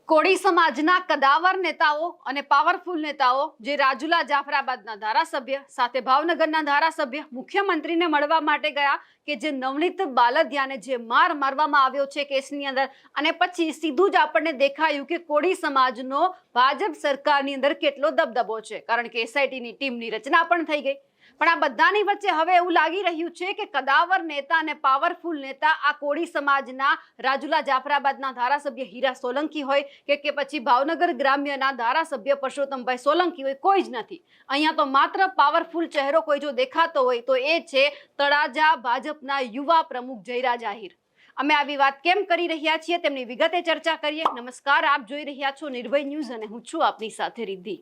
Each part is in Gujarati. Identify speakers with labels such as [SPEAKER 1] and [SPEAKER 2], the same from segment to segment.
[SPEAKER 1] કોળી સમાજના કદાવર નેતાઓ અને પાવરફુલ નેતાઓ જે રાજુલા જાફરાબાદના ધારાસભ્ય સાથે ભાવનગરના ધારાસભ્ય મુખ્યમંત્રીને મળવા માટે ગયા કે જે નવનીત બાલદિયાને જે માર મારવામાં આવ્યો છે કેસની અંદર અને પછી સીધું જ આપણને દેખાયું કે કોળી સમાજનો ભાજપ સરકારની અંદર કેટલો દબદબો છે, કારણ કે એસઆઈટીની ટીમની રચના પણ થઈ ગઈ। પણ આ બધાની વચ્ચે હવે એવું લાગી રહ્યું છે કે કદાવર નેતા અને પાવરફુલ નેતા આ કોળી સમાજના રાજુલા જાફરાબાદના ધારાસભ્ય હીરા સોલંકી હોય કે પછી ભાવનગર ગ્રામ્યના ધારાસભ્ય પરસોત્તમભાઈ સોલંકી હોય, કોઈ જ નથી। અહીંયા તો માત્ર પાવરફુલ ચહેરો કોઈ જો દેખાતો હોય તો એ છે તળાજા ભાજપના યુવા પ્રમુખ જયરાજ આહિર। અમે આવી વાત કેમ કરી રહ્યા છીએ તેમની વિગતે ચર્ચા કરીએ। નમસ્કાર, આપ જોઈ રહ્યા છો નિર્ભય ન્યૂઝ અને હું છું આપની સાથે રિદ્ધિ।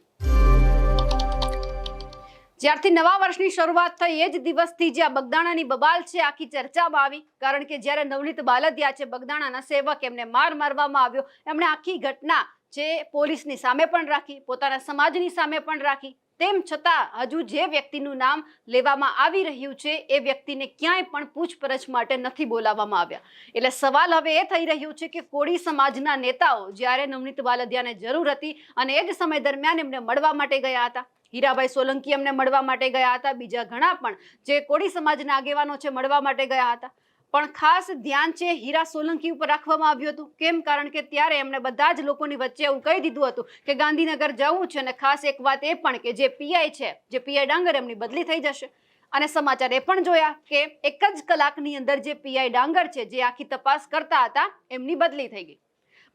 [SPEAKER 1] જ્યારથી નવા વર્ષની શરૂઆત થઈ એ જ દિવસથી જે આ બગદાણાની બબાલ છે આખી ચર્ચામાં આવી, કારણ કે જ્યારે નવનીત બાલદિયા છે બગદાણાના સેવક, એમને માર મારવામાં આવ્યો, એમણે આખી ઘટના જે પોલીસની સામે પણ રાખી, પોતાના સમાજની સામે પણ રાખી, તેમ છતાં હજુ જે વ્યક્તિનું નામ લેવામાં આવી રહ્યું છે એ વ્યક્તિને ક્યાંય પણ પૂછપરછ માટે નથી બોલાવવામાં આવ્યા। એટલે સવાલ હવે એ થઈ રહ્યું છે કે કોળી સમાજના નેતાઓ જ્યારે નવનીત બાલદિયાને જરૂર હતી અને એ જ સમય દરમિયાન એમને મળવા માટે ગયા હતા, હીરાભાઈ સોલંકી એમને મળવા માટે ગયા હતા, બીજા ઘણા પણ જે કોળી સમાજના આગેવાનો છે મળવા માટે ગયા હતા, પણ ખાસ ધ્યાન છે હીરા સોલંકી ઉપર રાખવામાં આવ્યું હતું। કેમ? કારણ કે ત્યારે એમણે બધા જ લોકોની વચ્ચે એવું કહી દીધું હતું કે ગાંધીનગર જવું છે, અને ખાસ એક વાત એ પણ કે જે પીઆઈ છે, જે પીઆઈ ડાંગર, એમની બદલી થઈ જશે। અને સમાચાર એ પણ જોયા કે એક જ કલાકની અંદર જે પીઆઈ ડાંગર છે જે આખી તપાસ કરતા હતા એમની બદલી થઈ ગઈ।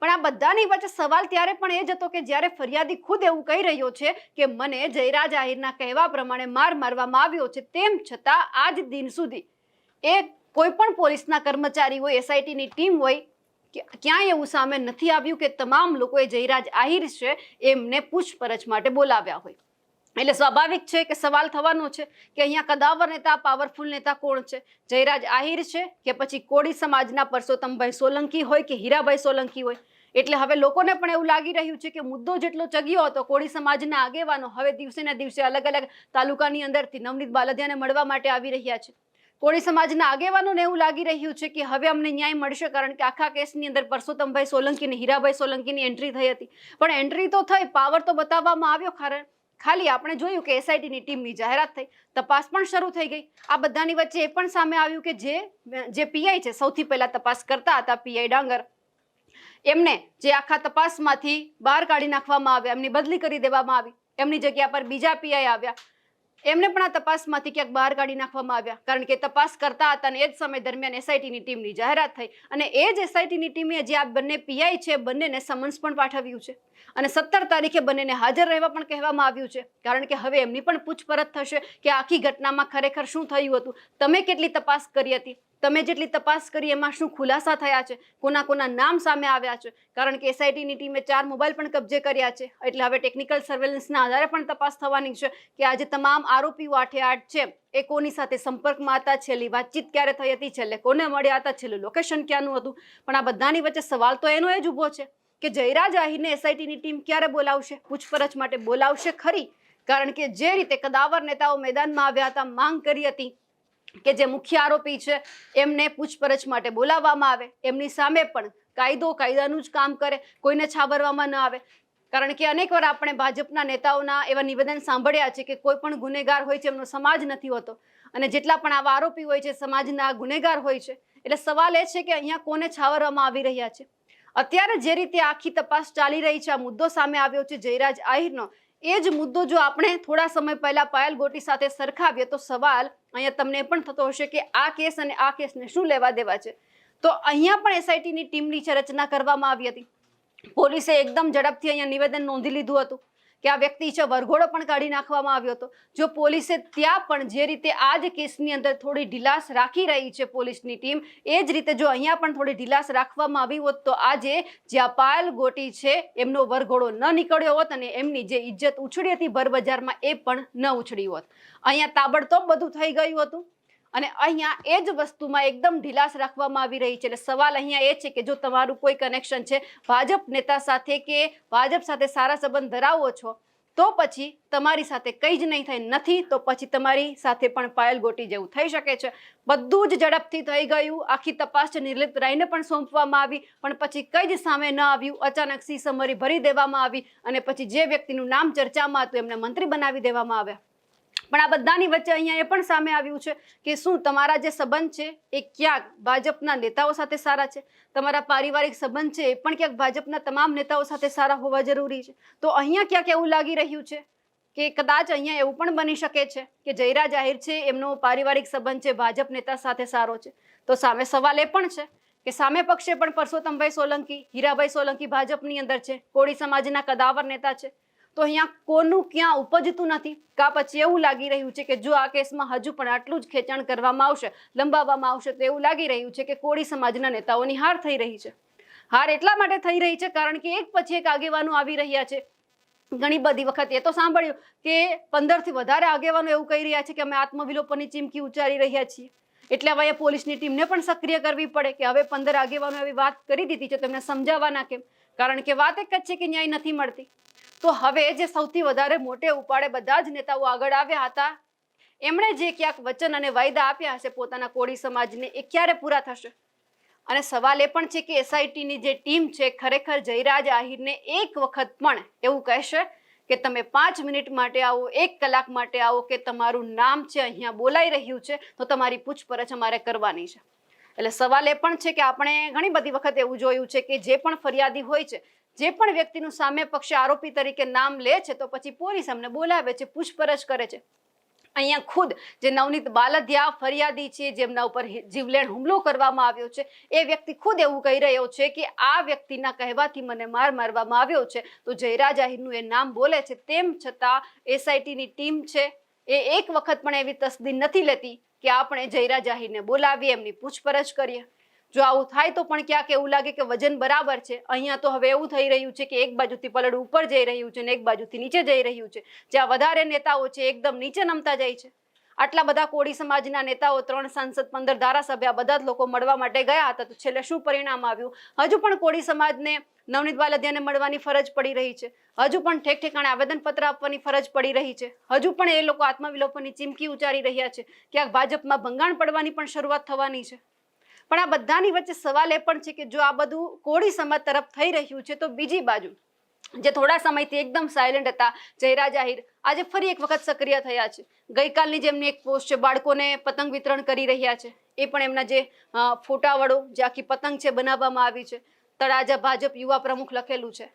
[SPEAKER 1] પણ આ બધાની વચ્ચે સવાલ ત્યારે પણ એ જ હતો કે જ્યારે ફરિયાદી ખુદ એવું કહી રહ્યો છે કે મને જયરાજ આહિરના કહેવા પ્રમાણે માર મારવામાં આવ્યો છે, તેમ છતાં આજ દિન સુધી એ કોઈ પણ પોલીસના કર્મચારી હોય, એસઆઈટીની ટીમ હોય, ક્યાંય એવું સામે નથી આવ્યું કે તમામ લોકોએ જયરાજ આહિર છે એમને પૂછપરછ માટે બોલાવ્યા હોય। એટલે સ્વાભાવિક છે કે સવાલ થવાનો છે કે અહીંયા કદાવર નેતા, પાવરફુલ નેતા કોણ છે? જયરાજ આહિર છે કે પછી કોળી સમાજના પરસોત્તમભાઈ સોલંકી હોય કે હીરાભાઈ સોલંકી હોય? એટલે હવે લોકોને પણ એવું લાગી રહ્યું છે કે મુદ્દો જેટલો ચગ્યો હતો, કોળી સમાજના આગેવાનો હવે દિવસે ને દિવસે અલગ અલગ તાલુકાની અંદરથી નવનીત બાલદિયાને મળવા માટે આવી રહ્યા છે। કોળી સમાજના આગેવાનોને એવું લાગી રહ્યું છે કે હવે અમને ન્યાય મળશે, કારણ કે આખા કેસની અંદર પરસોત્તમભાઈ સોલંકી અને હીરાભાઈ સોલંકીની એન્ટ્રી થઈ હતી, પણ એન્ટ્રી તો થઈ, પાવર તો બતાવવામાં આવ્યો ખાલી આપણે જોયું કે એસઆઈટીની ટીમની જાહેરાત થઈ, તપાસ પણ શરૂ થઈ ગઈ। આ બધાની વચ્ચે એ પણ સામે આવ્યું કે જે પીઆઈ છે, સૌથી પહેલા તપાસ કરતા હતા પીઆઈ ડાંગર, એમને જે આખા તપાસમાંથી બહાર કાઢી નાખવામાં આવ્યા, એમની બદલી કરી દેવામાં આવી, એમની જગ્યા પર બીજા પીઆઈ આવ્યા, એમને પણ આ તપાસમાંથી ક્યાંક બહાર કાઢી નાખવામાં આવ્યા, કારણ કે તપાસ કરતા હતા અને એ જ સમય દરમિયાન એસઆઈટીની ટીમની જાહેરાત થઈ અને એ જ એસઆઈટીની ટીમે જે આ બંને પીઆઈ છે બંનેને સમન્સ પણ પાઠવ્યું છે અને 17 તારીખે બંનેને હાજર રહેવા પણ કહેવામાં આવ્યું છે, કારણ કે હવે એમની પણ પૂછપરછ થશે કે આખી ઘટનામાં ખરેખર શું થયું હતું, તમે કેટલી તપાસ કરી હતી, તમે જેટલી તપાસ કરી એમાં શું ખુલાસા થયા છે, કોના કોના નામ સામે આવ્યા છે, કારણ કે એસઆઈટીની ટીમે 4 મોબાઈલ પણ કબજે કર્યા છે। એટલે હવે ટેકનિકલ સર્વેલન્સના આધારે પણ તપાસ થવાની છે કે આજે તમામ આરોપીઓ 8 છે એ કોની સાથે સંપર્કમાં હતા, છેલ્લી વાતચીત ક્યારે થઈ હતી, છેલ્લે કોને મળ્યા હતા, છેલ્લું લોકેશન ક્યાંનું હતું। પણ આ બધાની વચ્ચે સવાલ તો એનો એ જ ઊભો છે કે જયરાજ આહિરને એસઆઈટીની ટીમ ક્યારે બોલાવશે, પૂછપરછ માટે બોલાવશે ખરી? કારણ કે જે રીતે કદાવર નેતાઓ મેદાનમાં આવ્યા હતા, માંગ કરી હતી કે જે મુખ્ય આરોપી છે એમને પૂછપરછ માટે બોલાવવામાં આવે, એમની સામે પણ કાયદાનું જ કામ કરે, કોઈને છાવરવામાં ન આવે, કારણ કે અનેકવાર આપણે ભાજપના નેતાઓના એવા નિવેદન સાંભળ્યા છે કે કોઈ પણ ગુનેગાર હોય છે એમનો સમાજ નથી હોતો અને જેટલા પણ આવા આરોપી હોય છે સમાજના ગુનેગાર હોય છે। એટલે સવાલ એ છે કે અહીંયા કોને છાવરવામાં આવી રહ્યા છે? અત્યારે જે રીતે આખી તપાસ ચાલી રહી છે, આ મુદ્દો સામે આવ્યો છે જયરાજ આહિરનો, એ જ મુદ્દો જો આપણે થોડા સમય પહેલા પાયલ ગોટી સાથે સરખાવીએ તો સવાલ અહીંયા તમને પણ થતો હશે કે આ કેસ અને આ કેસને શું લેવા દેવા છે? તો અહીંયા પણ એસઆઈટીની ટીમની રચના કરવામાં આવી હતી, પોલીસે એકદમ ઝડપથી અહીંયા નિવેદન નોંધી લીધું હતું કે આ વ્યક્તિ છે વરઘોડો પણ કાઢી નાખવામાં આવ્યો હતો। જો પોલીસે ત્યાં પણ જે રીતે આ જ કેસની અંદર થોડી ઢીલાસ રાખી રહી છે પોલીસની ટીમ, એ જ રીતે જો અહીંયા પણ થોડી ઢીલાસ રાખવામાં આવી હોત તો આજે જે આ પાયલ ગોટી છે એમનો વરઘોડો ન નીકળ્યો હોત અને એમની જે ઇજ્જત ઉછળી હતી ભર બજારમાં એ પણ ન ઉછળી હોત। અહીંયા તાબડતોબ બધું થઈ ગયું હતું અને અહીંયા એ જ વસ્તુમાં એકદમ ઢીલાસ રાખવામાં આવી રહી છે। એટલે સવાલ અહીંયા એ છે કે જો તમારું કોઈ કનેક્શન છે ભાજપ નેતા સાથે કે ભાજપ સાથે સારા સંબંધ ધરાવો છો તો પછી તમારી સાથે કંઈ જ નહીં થાય, નથી તો પછી તમારી સાથે પણ પાયલ ગોટી જેવું થઈ શકે છે. બધું જ ઝડપથી થઈ ગયું. આખી તપાસ નિર્લિપ્ત રાયને પણ સોંપવામાં આવી, પણ પછી કંઈ જ સામે ન આવ્યું. અચાનક સી સમરી ભરી દેવામાં આવી અને પછી જે વ્યક્તિનું નામ ચર્ચામાં હતું એમને મંત્રી બનાવી દેવામાં આવ્યા. પણ આ બધાની વચ્ચે અહીંયા એ પણ સામે આવ્યું છે કે શું તમારા જે સંબંધ છે એ ક્યાંક ભાજપના નેતાઓ સાથે સારા છે, તમારા પારિવારિક સંબંધ છે એ પણ ક્યાંક ભાજપના તમામ નેતાઓ સાથે સારા હોવા જરૂરી છે. તો અહીંયા ક્યાંક એવું લાગી રહ્યું છે કે કદાચ અહીંયા એવું પણ બની શકે છે કે જયરાજ આહિર છે એમનો પારિવારિક સંબંધ છે ભાજપ નેતા સાથે સારો છે. તો સામે સવાલ એ પણ છે કે સામે પક્ષે પણ પરસોત્તમભાઈ સોલંકી, હીરાભાઈ સોલંકી ભાજપની અંદર છે, કોળી સમાજના કદાવર નેતા છે. તો અહીંયા કોનું ક્યાં ઉપજતું નથી. કા પછી એવું લાગી રહ્યું છે કે જો આ કેસમાં હજુ પણ આટલું જ ખેંચાણ કરવામાં આવશે, લંબાવવામાં આવશે, તો એવું લાગી રહ્યું છે કે કોળી સમાજના નેતાઓની હાર થઈ રહી છે. હાર એટલા માટે થઈ રહી છે કારણ કે એક પછી એક આગેવાનો આવી રહ્યા છે. ઘણી બધી વખત એ તો સાંભળ્યું કે 15 થી વધારે આગેવાનો એવું કહી રહ્યા છે કે અમે આત્મવિલોપનની ચીમકી ઉચ્ચારી રહ્યા છીએ. એટલે હવે પોલીસની ટીમને પણ સક્રિય કરવી પડે કે હવે 15 આગેવાનો એવી વાત કરી દીધી છે, તેમને સમજાવવાના કેમ? કારણ કે વાત એક જ છે કે ન્યાય નથી મળતી. તો હવે જે સૌથી વધારે મોટે ઉપાડે બધા જ નેતાઓ આગળ આવ્યા હતા, એમણે જે ક્યાંક વચન અને વાયદા આપ્યા હશે પોતાના કોળી સમાજને, એ ક્યારે પૂરા થશે? અને સવાલ એ પણ છે કે એસઆઈટીની જે ટીમ છે ખરેખર જયરાજ આહિરને એક વખત પણ એવું કહેશે કે તમે 5 મિનિટ માટે આવો, 1 કલાક માટે આવો, કે તમારું નામ છે અહીંયા બોલાઈ રહ્યું છે તો તમારી પૂછપરછ અમારે કરવાની છે. એટલે સવાલ એ પણ છે કે આપણે ઘણી બધી વખત એવું જોયું છે કે જે પણ ફરિયાદી હોય છે, જે પણ વ્યક્તિનું સામે પક્ષે આરોપી તરીકે નામ લે છે તો પછી પોલીસ અમને બોલાવે છે, પૂછપરછ કરે છે. અહીંયા ખુદ જે નવનીત બાલદિયા ફરિયાદી છે, જેમના ઉપર જીવલેણ હુમલો કરવામાં આવ્યો છે, એ વ્યક્તિ ખુદ એવું કહી રહ્યો છે કે આ વ્યક્તિના કહેવાથી મને મારવામાં આવ્યો છે. તો જયરાજ આહિરનું એ નામ બોલે છે, તેમ છતાં એસઆઈટીની ટીમ છે એ એક વખત પણ એવી તસદી નથી લેતી કે આપણે જયરાજ આહિરને બોલાવીએ, એમની પૂછપરછ કરીએ. જો આવું થાય તો પણ ક્યાંક એવું લાગે કે વજન બરાબર છે. અહીંયા તો હવે એવું થઈ રહ્યું છે કે એક બાજુથી પલડું ઉપર જઈ રહ્યું છે ને એક બાજુથી નીચે જઈ રહ્યું છે. જ્યાં વધારે નેતાઓ છે એકદમ નીચે નમતા જાય છે. આટલા બધા કોળી સમાજના નેતાઓ, 3 સાંસદ, 15 ધારાસભ્ય, બધા જ લોકો મળવા માટે ગયા હતા, તો છેલ્લે શું પરિણામ આવ્યું? હજુ પણ કોળી સમાજને નવનીત બાલદિયાને મળવાની ફરજ પડી રહી છે. હજુ પણ ઠેક ઠેકાણે આવેદનપત્ર આપવાની ફરજ પડી રહી છે. હજુ પણ એ લોકો આત્મવિલોપનની ચીમકી ઉચ્ચારી રહ્યા છે. ક્યાંક ભાજપમાં ભંગાણ પડવાની પણ શરૂઆત થવાની છે. પણ આ બધાની વચ્ચે સવાલ એ પણ છે કે જો આ બધું કોળી સમાજ તરફ થઈ રહ્યું છે તો બીજી બાજુ જે થોડા સમયથી એકદમ સાયલેન્ટ હતા જયરાજ આહિર, આજે ફરી એક વખત સક્રિય થયા છે. ગઈકાલની જેમની એક પોસ્ટ છે, બાળકોને પતંગ વિતરણ કરી રહ્યા છે, એ પણ એમના જે ફોટાવાળો જે આખી પતંગ છે બનાવવામાં આવી છે, તળાજા ભાજપ યુવા પ્રમુખ લખેલું છે.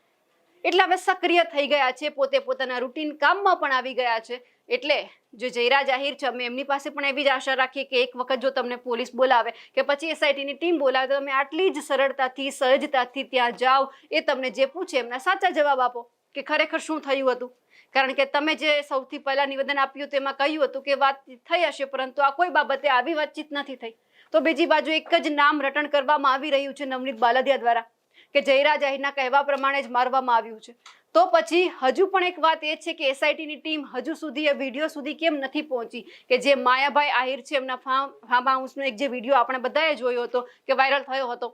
[SPEAKER 1] એટલે હવે સક્રિય થઈ ગયા છે, પોતે પોતાના રૂટીન કામમાં પણ આવી ગયા છે. એટલે જો જયરાજ આહિર છે, અમે એમની પાસે પણ એવી જ આશા રાખીએ કે એક વખત જો તમને પોલીસ બોલાવે કે પછી એસઆઈટીની ટીમ બોલાવે તો તમે આટલી જ સરળતાથી, સહજતાથી ત્યાં જાઓ, એ તમને જે પૂછે એમના સાચા જવાબ આપો કે ખરેખર શું થયું હતું. કારણ કે તમે જે સૌથી પહેલા નિવેદન આપ્યું તેમાં કહ્યું હતું કે વાત થઈ હશે, પરંતુ આ કોઈ બાબતે આવી વાતચીત નથી થઈ. તો બીજી બાજુ એક જ નામ રટણ કરવામાં આવી રહ્યું છે નવનીત બાલદિયા દ્વારા કે જયરાજ આહિરના કહેવા પ્રમાણે જ મારવામાં આવ્યું છે. તો પછી હજુ પણ એક વાત એ છે કે એસઆઈટીની ટીમ હજુ સુધી એ વિડીયો સુધી કેમ નથી પહોંચી કે જે માયાભાઈ આહિર છે એમના ફાર્મ હાઉસનો એક જે વિડીયો આપણે બધાએ જોયો હતો કે વાયરલ થયો હતો,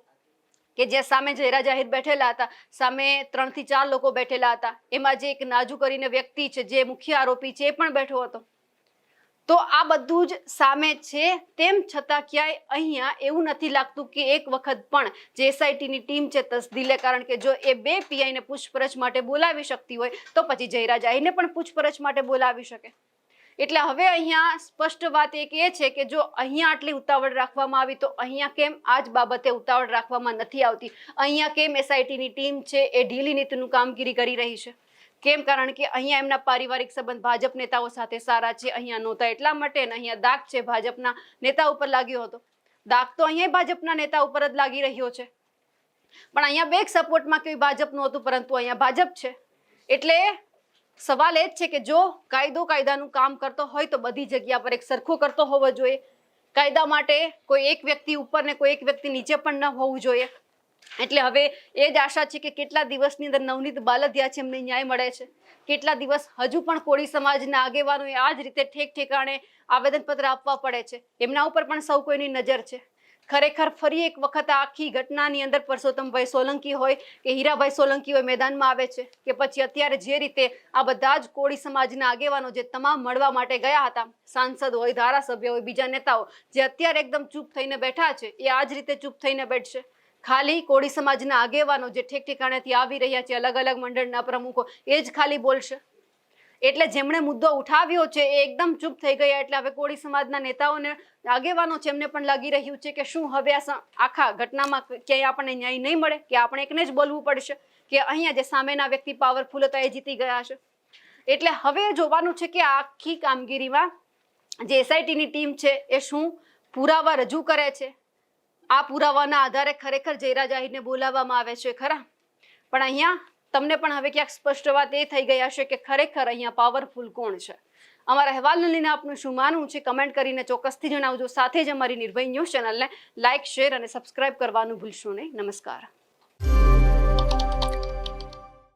[SPEAKER 1] કે જે સામે જયરાજ આહિર બેઠેલા હતા, સામે 3 થી 4 લોકો બેઠેલા હતા, એમાં જે એક નાજુ કરીને વ્યક્તિ છે જે મુખ્ય આરોપી છે એ પણ બેઠો હતો. તો આ બધું જ સામે છે, તેમ છતાં ક્યાંય અહીંયા એવું નથી લાગતું કે એક વખત પણ જે એસઆઈટીની ટીમ છે તસદી લે. કારણ કે જો એ 2 પીઆઈને પૂછપરછ માટે બોલાવી શકતી હોય તો પછી જયરાજ આહિરને પણ પૂછપરછ માટે બોલાવી શકે. એટલે હવે અહીંયા સ્પષ્ટ વાત એક એ છે કે જો અહીંયા આટલી ઉતાવળ રાખવામાં આવી તો અહીંયા કેમ આ જ બાબતે ઉતાવળ રાખવામાં નથી આવતી? અહીંયા કેમ એસઆઈટીની ટીમ છે એ ઢીલી નીતિનું કામગીરી કરી રહી છે? કેમ? કારણ કે અહીંયા એમના પારિવારિક સંબંધ ભાજપ નેતાઓ સાથે સારા છે. અહીંયા નહોતા એટલા માટે ને અહીંયા દાગ છે ભાજપના નેતા ઉપર લાગ્યો હતો. દાગ તો અહીંયા ભાજપના નેતા ઉપર જ લાગી રહ્યો છે, પણ અહીંયા બેક સપોર્ટમાં કોઈ ભાજપ નહોતું, પરંતુ અહીંયા ભાજપ છે. એટલે સવાલ એ જ છે કે જો કાયદો કાયદાનું કામ કરતો હોય તો બધી જગ્યા પર એક સરખો કરતો હોવો જોઈએ. કાયદા માટે કોઈ એક વ્યક્તિ ઉપર ને કોઈ એક વ્યક્તિ નીચે પણ ન હોવું જોઈએ. એટલે હવે એ જ આશા છે કે કેટલા દિવસની અંદર નવનીત બાલદિયા છે એમને ન્યાય મળે છે. કેટલા દિવસ હજુ પણ કોળી સમાજના આગેવાનોએ આ જ રીતે ઠેક ઠેકાણે આવેદનપત્ર આપવા પડે છે. એમના ઉપર પણ સૌ કોઈની નજર છે. ખરેખર ફરી એક વખત આ આખી ઘટનાની અંદર પરસોત્તમભાઈ સોલંકી હોય કે હીરાભાઈ સોલંકી હોય મેદાનમાં આવે છે, કે પછી અત્યારે જે રીતે આ બધા જ કોળી સમાજના આગેવાનો જે તમામ મળવા માટે ગયા હતા, સાંસદ હોય, ધારાસભ્ય હોય, બીજા નેતાઓ જે અત્યારે એકદમ ચૂપ થઈને બેઠા છે, એ આ જ રીતે ચૂપ થઈને બેઠશે. ખાલી કોળી સમાજના આગેવાનો જે ઠેક ઠેકાણેથી આવી રહ્યા છે, અલગ અલગ મંડળના પ્રમુખો, એ જ ખાલી બોલશે. એટલે જેમણે મુદ્દો ઉઠાવ્યો છે એ એકદમ ચૂપ થઈ ગયા. એટલે હવે કોળી સમાજના નેતાઓને, આગેવાનો છે, એમને પણ લાગી રહ્યું છે કે શું હવે આખા ઘટનામાં ક્યાંય આપણને ન્યાય નહીં મળે, કે આપણે એકને જ બોલવું પડશે, કે અહીંયા જે સામેના વ્યક્તિ પાવરફુલ હતા એ જીતી ગયા છે. એટલે હવે જોવાનું છે કે આ આખી કામગીરીમાં જે એસઆઈટીની ટીમ છે એ શું પુરાવા રજૂ કરે છે. આ પુરાવાના આધારે ખરેખર જયરાજ આહિરને બોલાવવામાં આવે છે ખરા, પણ અહીંયા તમને પણ હવે ક્યાંક સ્પષ્ટ વાત એ થઈ ગઈ હશે કે ખરેખર અહીંયા પાવરફુલ કોણ છે. અમારા અહેવાલને લઈને આપનું શું માનવું છે કમેન્ટ કરીને ચોક્કસથી જણાવજો. સાથે જ અમારી નિર્ભય ન્યૂઝ ચેનલને લાઇક, શેર અને સબસ્ક્રાઇબ કરવાનું ભૂલશો નહીં. નમસ્કાર.